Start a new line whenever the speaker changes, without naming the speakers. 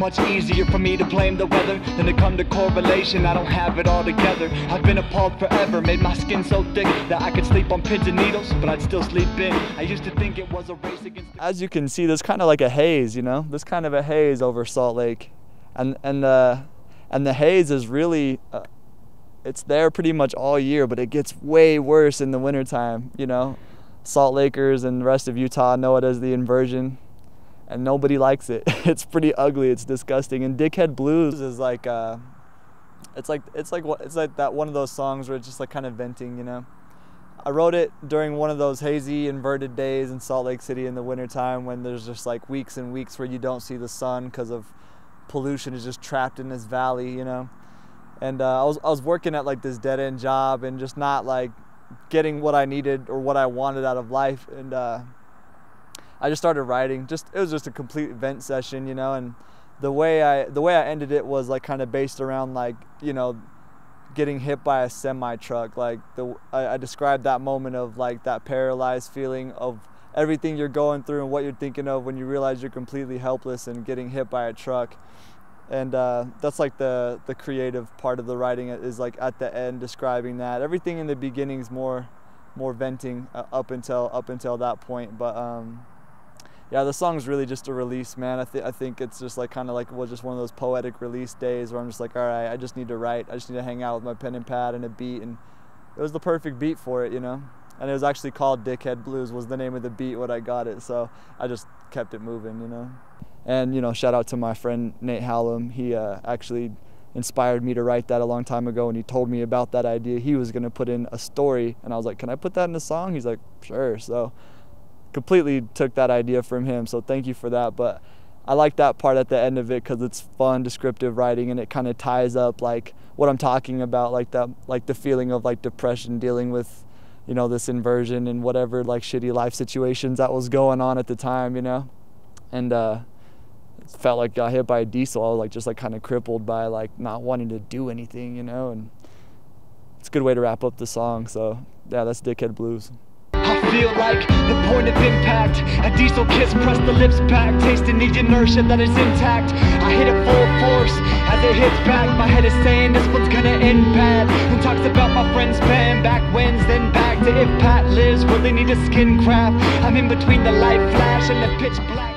much easier for me to blame the weather than to come to correlation. I don't have it all together. I've been appalled forever, made my skin so thick that I could sleep on pins and needles, but I'd still sleep in. I used to think it was a race against the...
As you can see, there's kind of like a haze, you know? There's kind of a haze over Salt Lake. And the haze is really, it's there pretty much all year, but it gets way worse in the wintertime, you know? Salt Lakers and the rest of Utah know it as the inversion, and nobody likes it. It's pretty ugly, it's disgusting. And Dickhead Blues is like, it's like that one of those songs where it's just like kind of venting, you know? I wrote it during one of those hazy, inverted days in Salt Lake City in the wintertime when there's just like weeks and weeks where you don't see the sun because of pollution is just trapped in this valley, you know? And I was working at like this dead-end job and just not like getting what I needed or what I wanted out of life. And I just started writing. It was just a complete vent session, you know? And the way I ended it was like kind of based around like, you know, getting hit by a semi-truck. Like I described that moment of like that paralyzed feeling of everything you're going through and what you're thinking of when you realize you're completely helpless and getting hit by a truck. And that's like the creative part of the writing is like at the end describing that. Everything in the beginning is more venting up until that point. But yeah, the song's really just a release, man. I think it's just like kind of like just one of those poetic release days where I'm just like, all right, I just need to write. I just need to hang out with my pen and pad and a beat, and it was the perfect beat for it, you know. And it was actually called Dickhead Blues was the name of the beat when I got it, so I just kept it moving, you know. And, you know, shout out to my friend Nate Hallam. He actually inspired me to write that a long time ago, and he told me about that idea. He was going to put in a story, and I was like, can I put that in a song? He's like, sure. So completely took that idea from him, so thank you for that. But I like that part at the end of it because it's fun, descriptive writing, and it kind of ties up like what I'm talking about, like that, like the feeling of like depression, dealing with, you know, this inversion and whatever like shitty life situations that was going on at the time, you know. And it felt like got hit by a diesel. I was like just like kind of crippled by like not wanting to do anything, you know. And it's a good way to wrap up the song. So yeah, that's Dickhead Blues.
I feel like the point of impact, a diesel kiss pressed the lips back, tasting the inertia that is intact. I hit it full force as it hits back. My head is saying this one's gonna end bad. Who talks about my friend's band back when's, then back to if Pat lives, will they need a skin craft? I'm in between the light flash and the pitch black.